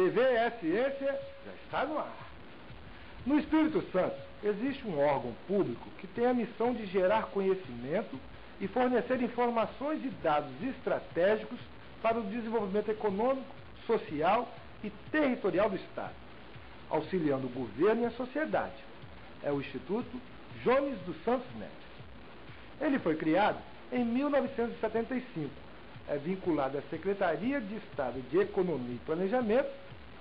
TV é Ciência já está no ar. No Espírito Santo, existe um órgão público que tem a missão de gerar conhecimento e fornecer informações e dados estratégicos para o desenvolvimento econômico, social e territorial do Estado, auxiliando o governo e a sociedade. É o Instituto Jones dos Santos Neves. Ele foi criado em 1975, é vinculado à Secretaria de Estado de Economia e Planejamento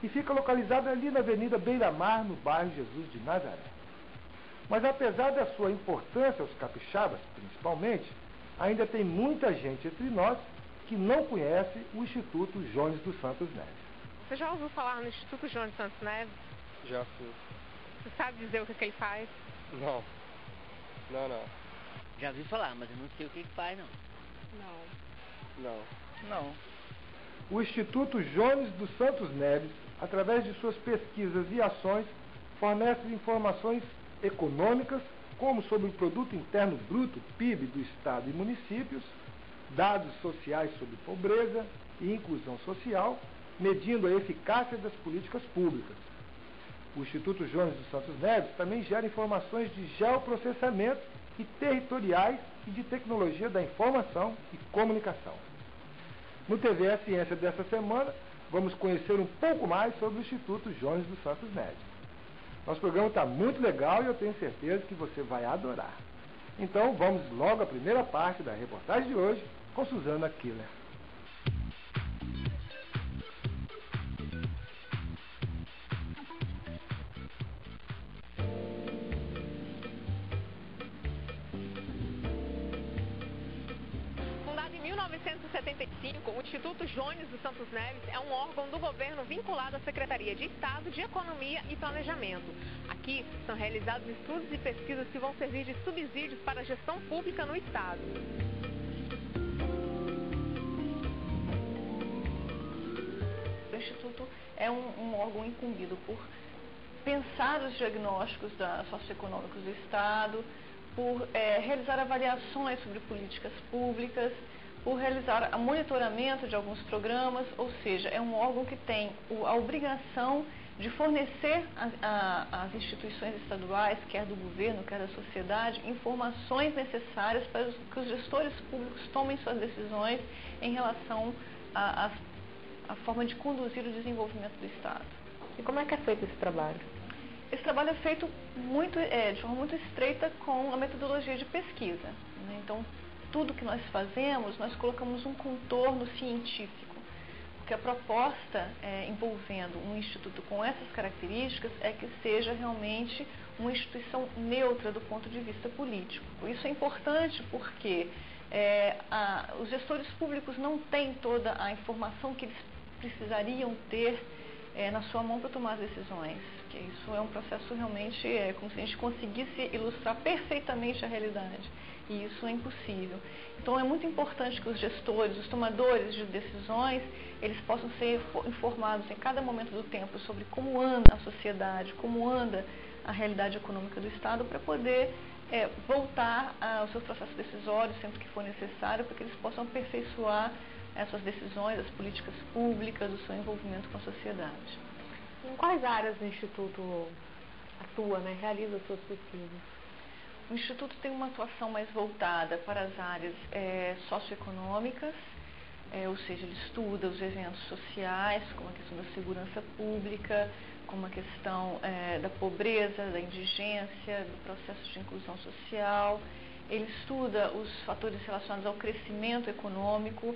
e fica localizado ali na Avenida Beira-Mar, no bairro Jesus de Nazaré. Mas apesar da sua importância aos capixabas, principalmente, ainda tem muita gente entre nós que não conhece o Instituto Jones dos Santos Neves. Você já ouviu falar no Instituto Jones dos Santos Neves? Já fui. Você sabe dizer o que ele faz? Não. Já ouvi falar, mas eu não sei o que faz, não. Não. O Instituto Jones dos Santos Neves, através de suas pesquisas e ações, fornece informações econômicas, como sobre o Produto Interno Bruto, PIB, do Estado e municípios, dados sociais sobre pobreza e inclusão social, medindo a eficácia das políticas públicas. O Instituto Jones dos Santos Neves também gera informações de geoprocessamento e territoriais e de tecnologia da informação e comunicação. No TV A Ciência dessa semana, vamos conhecer um pouco mais sobre o Instituto Jones dos Santos Neves. Nosso programa está muito legal e eu tenho certeza que você vai adorar. Então, vamos logo à primeira parte da reportagem de hoje com Suzana Killer. Fundado em 1975, o Instituto Jones dos Santos Neves é um órgão do governo vinculado à Secretaria de Estado de Economia e Planejamento. Aqui são realizados estudos e pesquisas que vão servir de subsídios para a gestão pública no Estado. O Instituto é um órgão incumbido por pensar os diagnósticos socioeconômicos do Estado, por realizar avaliações sobre políticas públicas, por realizar monitoramento de alguns programas, ou seja, é um órgão que tem a obrigação de fornecer às instituições estaduais, quer do governo, quer da sociedade, informações necessárias para que os gestores públicos tomem suas decisões em relação à forma de conduzir o desenvolvimento do Estado. E como é que é feito esse trabalho? Esse trabalho é feito de forma muito estreita com a metodologia de pesquisa, né? Então, tudo que nós fazemos, nós colocamos um contorno científico, porque a proposta envolvendo um instituto com essas características é que seja realmente uma instituição neutra do ponto de vista político. Isso é importante porque os gestores públicos não têm toda a informação que eles precisariam ter na sua mão para tomar as decisões. Que isso é um processo realmente, como se a gente conseguisse ilustrar perfeitamente a realidade. E isso é impossível. Então é muito importante que os gestores, os tomadores de decisões, eles possam ser informados em cada momento do tempo sobre como anda a sociedade, como anda a realidade econômica do Estado, para poder voltar aos seus processos decisórios sempre que for necessário, para que eles possam aperfeiçoar essas decisões, as políticas públicas, o seu envolvimento com a sociedade. Em quais áreas o Instituto atua, realiza as suas pesquisas? O Instituto tem uma atuação mais voltada para as áreas socioeconômicas, ou seja, ele estuda os eventos sociais, como a questão da segurança pública, como a questão da pobreza, da indigência, do processo de inclusão social. Ele estuda os fatores relacionados ao crescimento econômico,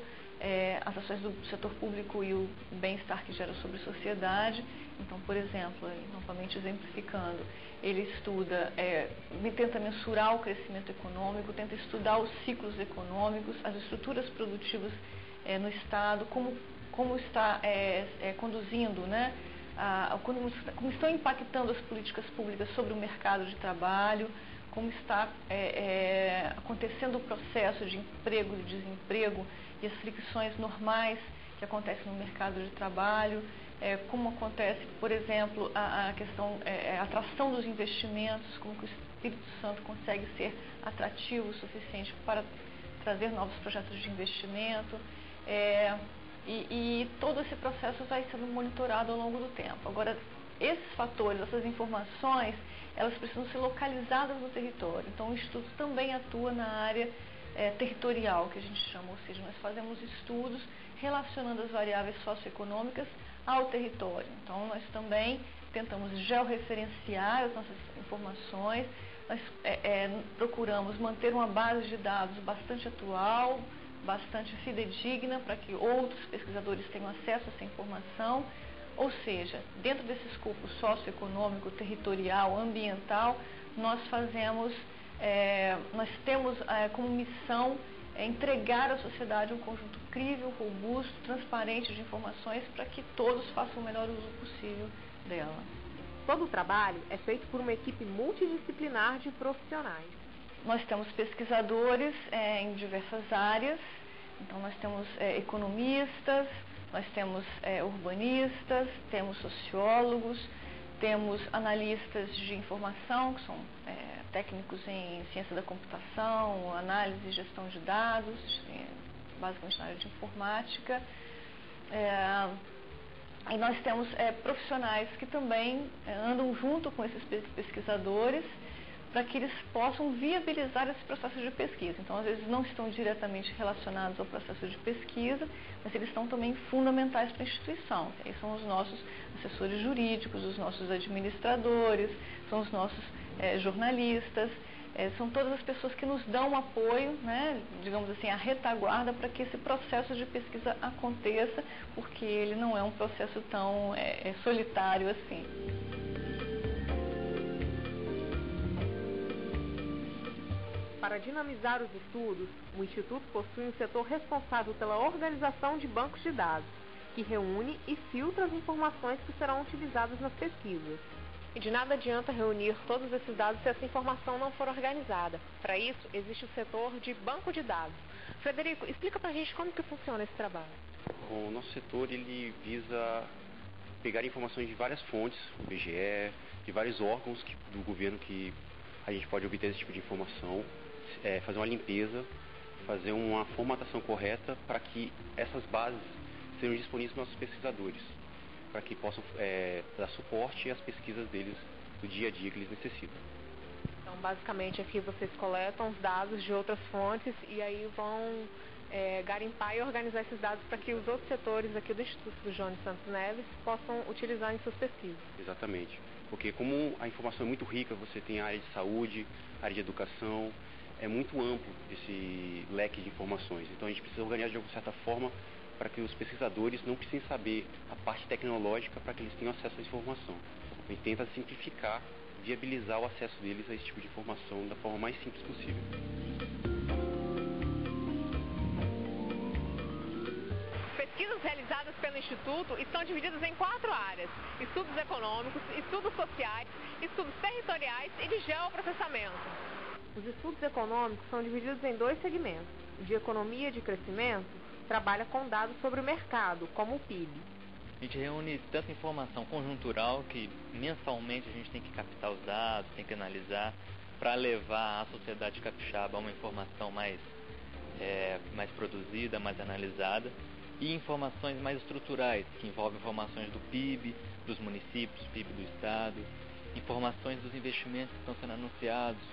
as ações do setor público e o bem-estar que gera sobre a sociedade. Então, por exemplo, novamente exemplificando, ele estuda, tenta mensurar o crescimento econômico, tenta estudar os ciclos econômicos, as estruturas produtivas no Estado, como está conduzindo, como estão impactando as políticas públicas sobre o mercado de trabalho, como está acontecendo o processo de emprego e desemprego e as fricções normais que acontecem no mercado de trabalho, como acontece, por exemplo, a questão, a atração dos investimentos, como que o Espírito Santo consegue ser atrativo o suficiente para trazer novos projetos de investimento, e todo esse processo vai sendo monitorado ao longo do tempo. Agora, esses fatores, essas informações, elas precisam ser localizadas no território. Então, o Instituto também atua na área territorial, que a gente chama, ou seja, nós fazemos estudos relacionando as variáveis socioeconômicas ao território. Então, nós também tentamos georreferenciar as nossas informações, nós procuramos manter uma base de dados bastante atual, bastante fidedigna, para que outros pesquisadores tenham acesso a essa informação. Ou seja, dentro desse escopo socioeconômico, territorial, ambiental, nós temos como missão entregar à sociedade um conjunto crível, robusto, transparente de informações para que todos façam o melhor uso possível dela. Todo o trabalho é feito por uma equipe multidisciplinar de profissionais. Nós temos pesquisadores em diversas áreas, então nós temos economistas, nós temos urbanistas, temos sociólogos, temos analistas de informação, que são técnicos em ciência da computação, análise e gestão de dados, basicamente na área de informática. E nós temos profissionais que também andam junto com esses pesquisadores para que eles possam viabilizar esse processo de pesquisa. Então, às vezes, não estão diretamente relacionados ao processo de pesquisa, mas eles estão também fundamentais para a instituição. Aí são os nossos assessores jurídicos, os nossos administradores, são os nossos jornalistas, são todas as pessoas que nos dão apoio, né, digamos assim, a retaguarda para que esse processo de pesquisa aconteça, porque ele não é um processo tão solitário assim. Para dinamizar os estudos, o Instituto possui um setor responsável pela organização de bancos de dados, que reúne e filtra as informações que serão utilizadas nas pesquisas. E de nada adianta reunir todos esses dados se essa informação não for organizada. Para isso, existe o setor de banco de dados. Frederico, explica para a gente como que funciona esse trabalho. O nosso setor ele visa pegar informações de várias fontes, o IBGE, de vários órgãos do governo que a gente pode obter esse tipo de informação, fazer uma limpeza, fazer uma formatação correta para que essas bases sejam disponíveis para nossos pesquisadores, para que possam dar suporte às pesquisas deles do dia a dia que eles necessitam. Então, basicamente, aqui vocês coletam os dados de outras fontes e aí vão garimpar e organizar esses dados para que os outros setores aqui do Instituto do Jones Santos Neves possam utilizar em suas pesquisas. Exatamente, porque como a informação é muito rica, você tem a área de saúde, a área de educação, é muito amplo esse leque de informações. Então a gente precisa organizar de alguma certa forma para que os pesquisadores não precisem saber a parte tecnológica para que eles tenham acesso à informação. A gente tenta simplificar, viabilizar o acesso deles a esse tipo de informação da forma mais simples possível. Pesquisas realizadas pelo Instituto estão divididas em 4 áreas: estudos econômicos, estudos sociais, estudos territoriais e de geoprocessamento. Os estudos econômicos são divididos em 2 segmentos. O de economia de crescimento trabalha com dados sobre o mercado, como o PIB. A gente reúne tanta informação conjuntural que mensalmente a gente tem que captar os dados, tem que analisar para levar à sociedade capixaba uma informação mais produzida, mais analisada, e informações mais estruturais, que envolvem informações do PIB, dos municípios, PIB do Estado, informações dos investimentos que estão sendo anunciados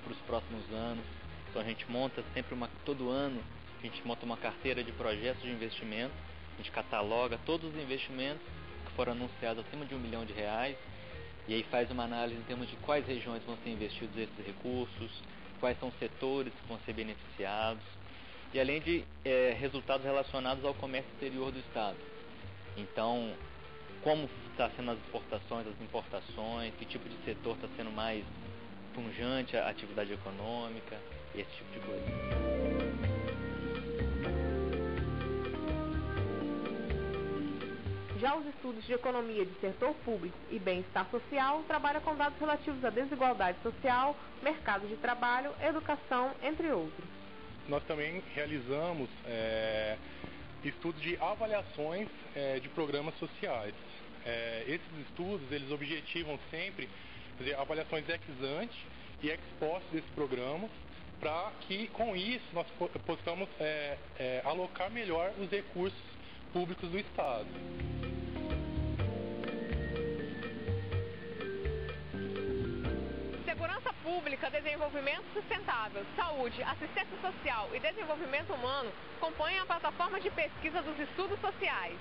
para os próximos anos. Então a gente monta sempre todo ano, a gente monta uma carteira de projetos de investimento, a gente cataloga todos os investimentos que foram anunciados acima de R$1 milhão, e aí faz uma análise em termos de quais regiões vão ser investidos esses recursos, quais são os setores que vão ser beneficiados, e além de resultados relacionados ao comércio exterior do Estado. Então, como está sendo as exportações, as importações, que tipo de setor está sendo mais punjante à atividade econômica, esse tipo de coisa. Já os estudos de economia de setor público e bem-estar social trabalham com dados relativos à desigualdade social, mercado de trabalho, educação, entre outros. Nós também realizamos estudos de avaliações de programas sociais. Esses estudos, eles objetivam sempre fazer avaliações ex ante e ex post desses programas, para que com isso nós possamos alocar melhor os recursos públicos do Estado. Segurança pública, desenvolvimento sustentável, saúde, assistência social e desenvolvimento humano compõem a plataforma de pesquisa dos estudos sociais.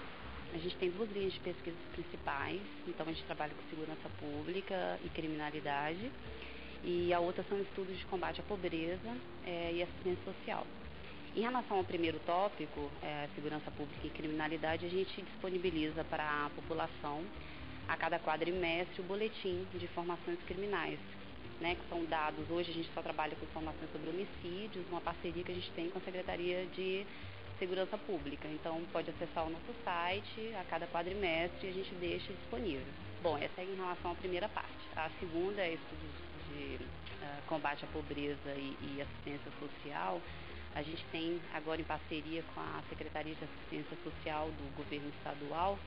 A gente tem duas linhas de pesquisa principais, então a gente trabalha com segurança pública e criminalidade, e a outra são estudos de combate à pobreza e assistência social. Em relação ao primeiro tópico, segurança pública e criminalidade, a gente disponibiliza para a população, a cada quadrimestre, o boletim de informações criminais, né, que são dados. Hoje a gente só trabalha com informações sobre homicídios, uma parceria que a gente tem com a Secretaria de Segurança Pública. Então pode acessar o nosso site a cada quadrimestre e a gente deixa disponível. Bom, essa é em relação à primeira parte. A segunda é estudos de combate à pobreza e assistência social. A gente tem agora em parceria com a Secretaria de Assistência Social do Governo Estadual,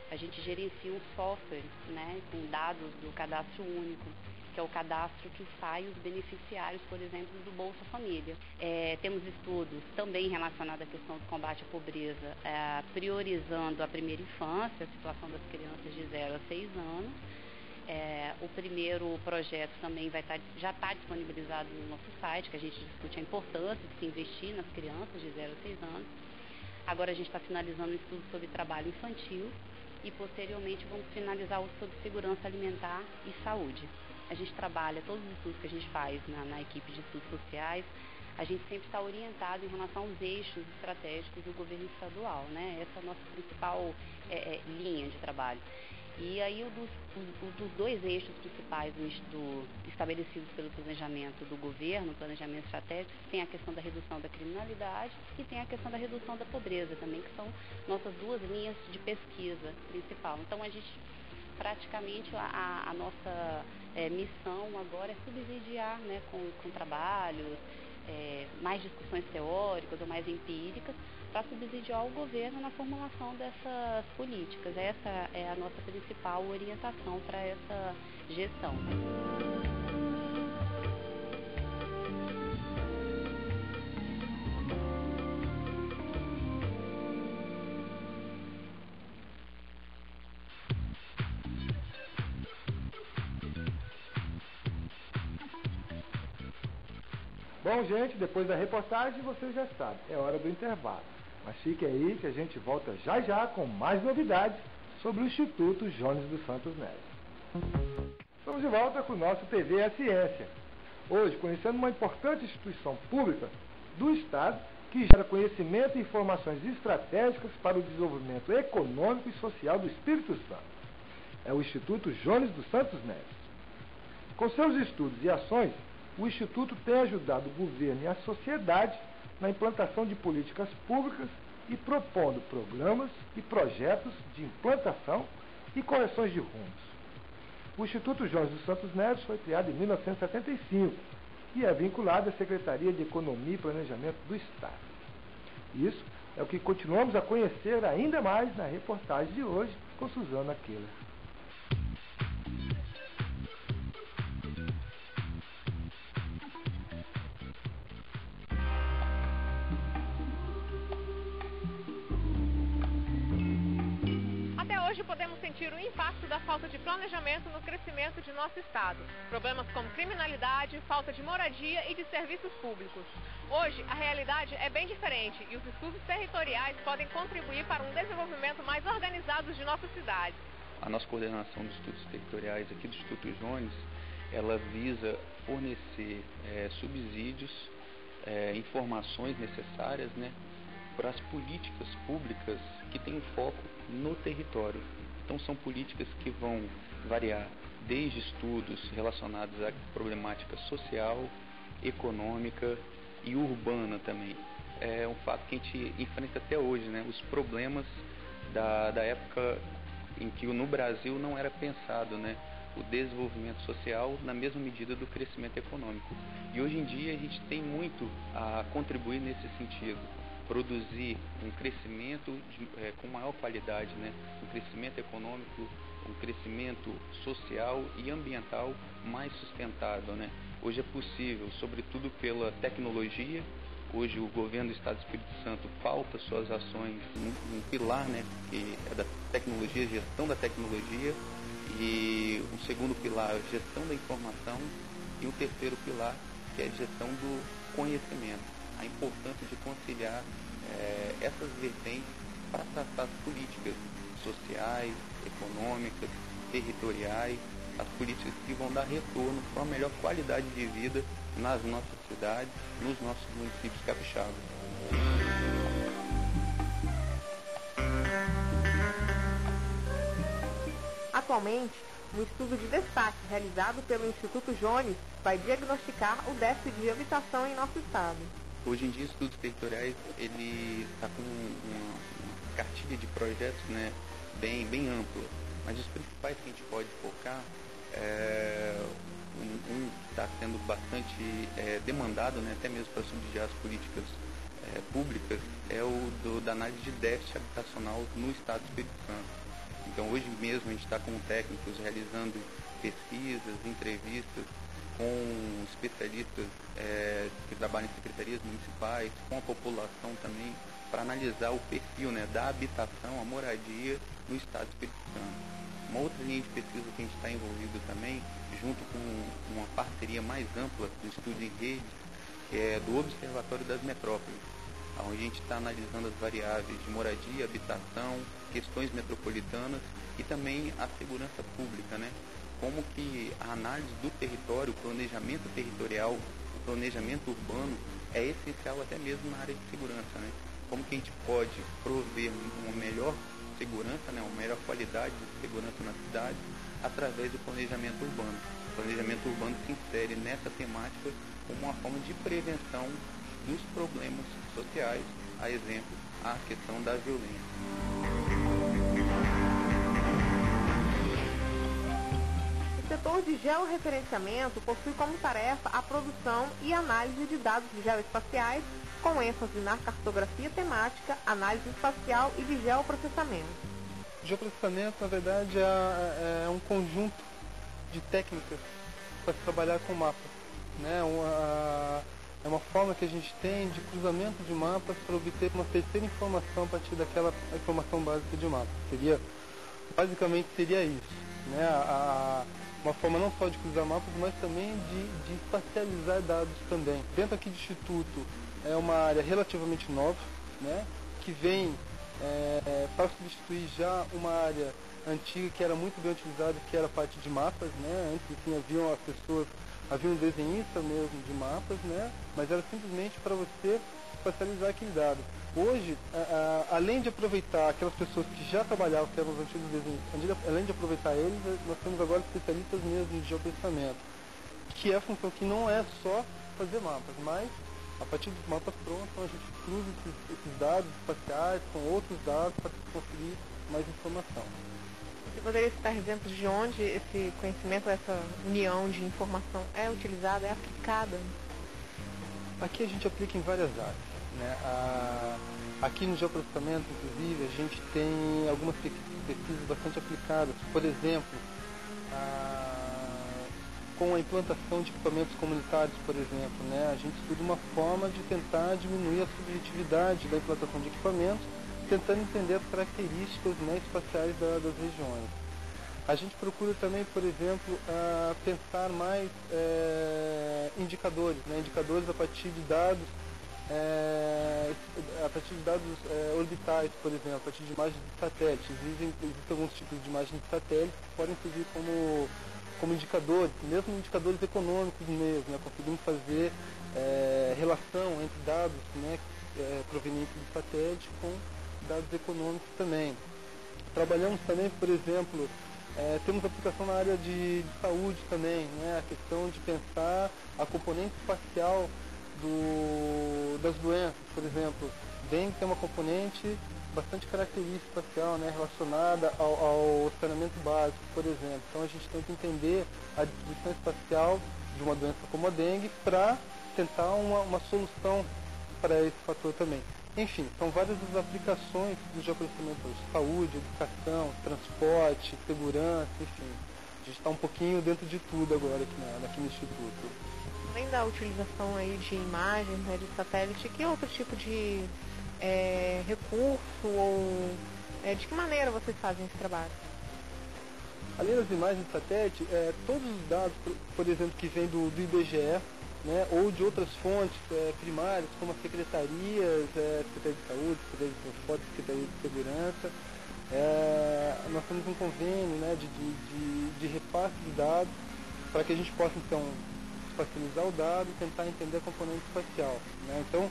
a gente gerencia um software, né, com dados do Cadastro Único, que é o cadastro que sai os beneficiários, por exemplo, do Bolsa Família. Temos estudos também relacionados à questão do combate à pobreza, priorizando a primeira infância, a situação das crianças de 0 a 6 anos. O primeiro projeto também já está disponibilizado no nosso site, que a gente discute a importância de se investir nas crianças de 0 a 6 anos. Agora a gente está finalizando um estudo sobre trabalho infantil e posteriormente vamos finalizar o sobre segurança alimentar e saúde. A gente trabalha, todos os estudos que a gente faz na equipe de estudos sociais, a gente sempre está orientado em relação aos eixos estratégicos do governo estadual, né? Essa é a nossa principal linha de trabalho. E aí, dos dois eixos principais estabelecidos pelo planejamento do governo, planejamento estratégico, tem a questão da redução da criminalidade e tem a questão da redução da pobreza também, que são nossas duas linhas de pesquisa principal. Então, a gente, praticamente, a nossa missão agora é subsidiar, né, com trabalhos, mais discussões teóricas ou mais empíricas, para subsidiar o governo na formulação dessas políticas. Essa é a nossa principal orientação para essa gestão. Bom, gente, depois da reportagem, vocês já sabem, é hora do intervalo. Mas fique aí que a gente volta já com mais novidades sobre o Instituto Jones dos Santos Neves. Estamos de volta com o nosso TV A Ciência. Hoje, conhecendo uma importante instituição pública do Estado que gera conhecimento e informações estratégicas para o desenvolvimento econômico e social do Espírito Santo. É o Instituto Jones dos Santos Neves. Com seus estudos e ações, o Instituto tem ajudado o governo e a sociedade na implantação de políticas públicas e propondo programas e projetos de implantação e correções de rumos. O Instituto Jones dos Santos Neves foi criado em 1975 e é vinculado à Secretaria de Economia e Planejamento do Estado. Isso é o que continuamos a conhecer ainda mais na reportagem de hoje com Suzana Keller. Hoje podemos sentir o impacto da falta de planejamento no crescimento de nosso estado. Problemas como criminalidade, falta de moradia e de serviços públicos. Hoje, a realidade é bem diferente e os estudos territoriais podem contribuir para um desenvolvimento mais organizado de nossa cidade. A nossa coordenação dos estudos territoriais aqui do Instituto Jones, ela visa fornecer subsídios, informações necessárias, né, para as políticas públicas que têm um foco no território. Então são políticas que vão variar desde estudos relacionados à problemática social, econômica e urbana também. É um fato que a gente enfrenta até hoje, né? Os problemas da época em que no Brasil não era pensado, né, o desenvolvimento social na mesma medida do crescimento econômico. E hoje em dia a gente tem muito a contribuir nesse sentido. Produzir um crescimento com maior qualidade, né? Um crescimento econômico, um crescimento social e ambiental mais sustentável, né? Hoje é possível, sobretudo pela tecnologia, Hoje o governo do Estado do Espírito Santo pauta suas ações um pilar, né, que é da tecnologia, gestão da tecnologia, e um segundo pilar, gestão da informação, e um terceiro pilar, que é a gestão do conhecimento. A importância de conciliar essas vertentes para tratar as políticas sociais, econômicas, territoriais, as políticas que vão dar retorno para uma melhor qualidade de vida nas nossas cidades, nos nossos municípios capixabas. Atualmente, um estudo de destaque realizado pelo Instituto Jones vai diagnosticar o déficit de habitação em nosso estado. Hoje em dia, estudos territoriais, ele está com uma cartilha de projetos, né, bem ampla, mas os principais que a gente pode focar, um que está sendo bastante demandado, né, até mesmo para subsidiar as políticas públicas, é o da análise de déficit habitacional no estado do Espírito Santo. Então, hoje mesmo a gente está com técnicos realizando pesquisas, entrevistas com especialistas que trabalham em secretarias municipais, com a população também, para analisar o perfil, né, da habitação, a moradia no estado do Espírito Santo. Uma outra linha de pesquisa que a gente está envolvido também, junto com uma parceria mais ampla do estudo em rede, é do Observatório das Metrópoles, onde a gente está analisando as variáveis de moradia, habitação, questões metropolitanas e também a segurança pública, né? Como que a análise do território, o planejamento territorial, o planejamento urbano é essencial até mesmo na área de segurança, né? Como que a gente pode prover uma melhor segurança, né? Uma melhor qualidade de segurança na cidade através do planejamento urbano. O planejamento urbano se insere nessa temática como uma forma de prevenção dos problemas sociais, a exemplo, a questão da violência. O setor de georreferenciamento possui como tarefa a produção e análise de dados geoespaciais, com ênfase na cartografia temática, análise espacial e de geoprocessamento. O geoprocessamento, na verdade, é um conjunto de técnicas para se trabalhar com mapas, né? É uma forma que a gente tem de cruzamento de mapas para obter uma terceira informação a partir daquela informação básica de mapa. Basicamente seria isso, né? Uma forma não só de cruzar mapas, mas também de espacializar dados também. Dentro aqui do Instituto é uma área relativamente nova, né? Que vem para substituir já uma área antiga que era muito bem utilizada, que era a parte de mapas, né? Antes, assim, havia um desenhista mesmo de mapas, né? Mas era simplesmente para você espacializar aquele dado. Hoje, além de aproveitar aquelas pessoas que já trabalhavam, que eram os antigos desenhistas, além de aproveitar eles, nós temos agora especialistas mesmo de geoprocessamento, que é a função que não é só fazer mapas, mas a partir dos mapas prontos, a gente cruza esses dados espaciais com outros dados para conseguir mais informação. Você poderia citar exemplos de onde esse conhecimento, essa união de informação é utilizada, é aplicada? Aqui a gente aplica em várias áreas, né? Aqui no geoprocessamento, inclusive, a gente tem algumas pesquisas bastante aplicadas. Por exemplo, com a implantação de equipamentos comunitários, por exemplo, né? A gente estuda uma forma de tentar diminuir a subjetividade da implantação de equipamentos, tentando entender as características, né, espaciais das regiões. A gente procura também, por exemplo, pensar mais indicadores, né, indicadores a partir de dados, orbitais, por exemplo, a partir de imagens de satélites. Existem alguns tipos de imagens de satélites que podem servir como indicadores, mesmo indicadores econômicos mesmo, né, conseguimos fazer relação entre dados, né, provenientes do satélite com dados econômicos também. Trabalhamos também, por exemplo, temos aplicação na área de saúde também, né? A questão de pensar a componente espacial das doenças, por exemplo. Dengue tem uma componente bastante característica espacial, né? Relacionada ao saneamento básico, por exemplo. Então a gente tem que entender a distribuição espacial de uma doença como a dengue para tentar uma solução para esse fator também. Enfim, são várias as aplicações do geoprocessamento hoje: saúde, educação, transporte, segurança, enfim. A gente está um pouquinho dentro de tudo agora aqui no Instituto. Além da utilização aí de imagens, né, de satélite, que outro tipo de recurso ou de que maneira vocês fazem esse trabalho? Além das imagens de satélite, todos os dados, por exemplo, que vêm do IBGE, né, ou de outras fontes primárias, como as secretarias, Secretaria de Saúde, Secretaria de Transporte, Secretaria de Segurança, nós temos um convênio, né, de repasse de dados para que a gente possa, então, espacializar o dado e tentar entender a componente espacial. Né? Então,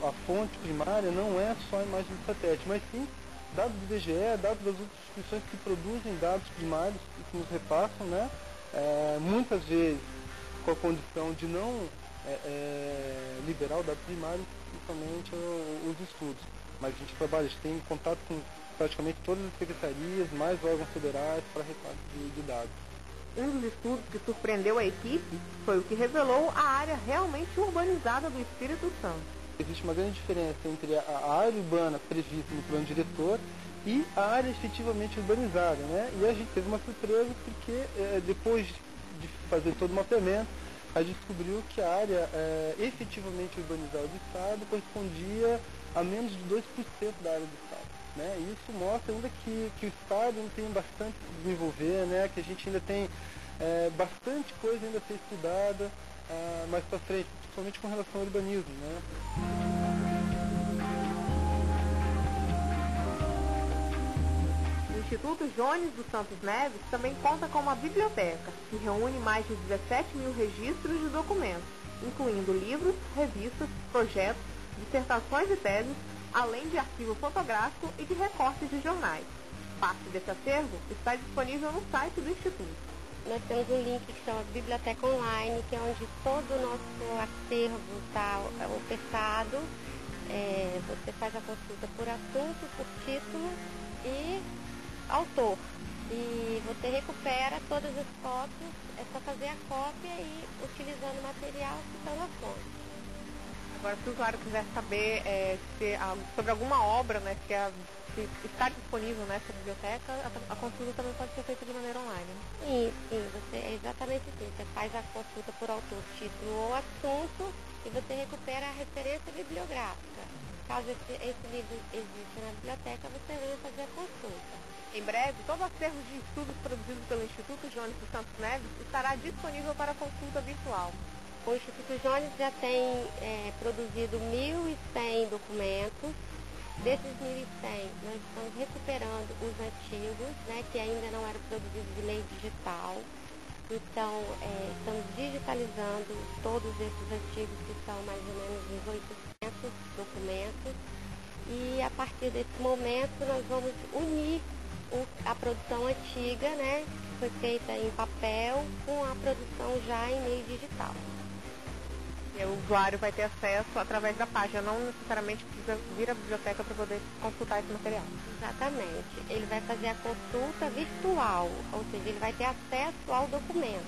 a fonte primária não é só a imagem de satélite, mas sim dados do IBGE, dados das outras instituições que produzem dados primários e que nos repassam, né? Muitas vezes com a condição de não liberar o dado primário, principalmente os estudos. Mas a gente tem contato com praticamente todas as secretarias, mais órgãos federais para repasse de dados. Um dos estudos que surpreendeu a equipe foi o que revelou a área realmente urbanizada do Espírito Santo. Existe uma grande diferença entre a área urbana prevista no plano diretor e a área efetivamente urbanizada, né? E a gente teve uma surpresa porque depois de fazer todo o mapeamento, a gente descobriu que a área efetivamente urbanizada do Estado correspondia a menos de 2% da área do Estado. Né? E isso mostra ainda que o Estado ainda tem bastante a desenvolver, né? Que a gente ainda tem bastante coisa ainda a ser estudada mais para frente, principalmente com relação ao urbanismo. Né? O Instituto Jones dos Santos Neves também conta com uma biblioteca, que reúne mais de 17 mil registros de documentos, incluindo livros, revistas, projetos, dissertações e teses, além de arquivo fotográfico e de recortes de jornais. Parte desse acervo está disponível no site do Instituto. Nós temos um link que chama Biblioteca Online, que é onde todo o nosso acervo está ofertado. Você faz a consulta por assunto, por título e autor. E você recupera todas as fotos, é só fazer a cópia e utilizando o material que está na fonte. Agora, se o usuário quiser saber sobre alguma obra, né, se está disponível nessa biblioteca, a consulta também pode ser feita de maneira online. Sim, é exatamente assim. Você faz a consulta por autor, título ou assunto e você recupera a referência bibliográfica. Caso esse livro exista na biblioteca, você vem fazer a consulta. Em breve, todo o acervo de estudos produzido pelo Instituto Jones dos Santos Neves estará disponível para consulta virtual. O Instituto Jones já tem produzido 1.100 documentos. Desses 1.100, nós estamos recuperando os antigos, né, que ainda não eram produzidos de meio digital. Então, estamos digitalizando todos esses antigos, que são mais ou menos uns 800 documentos. E a partir desse momento, nós vamos unir a produção antiga, né, que foi feita em papel, com a produção já em meio digital. E o usuário vai ter acesso através da página, não necessariamente precisa vir à biblioteca para poder consultar esse material. Exatamente. Ele vai fazer a consulta virtual, ou seja, ele vai ter acesso ao documento.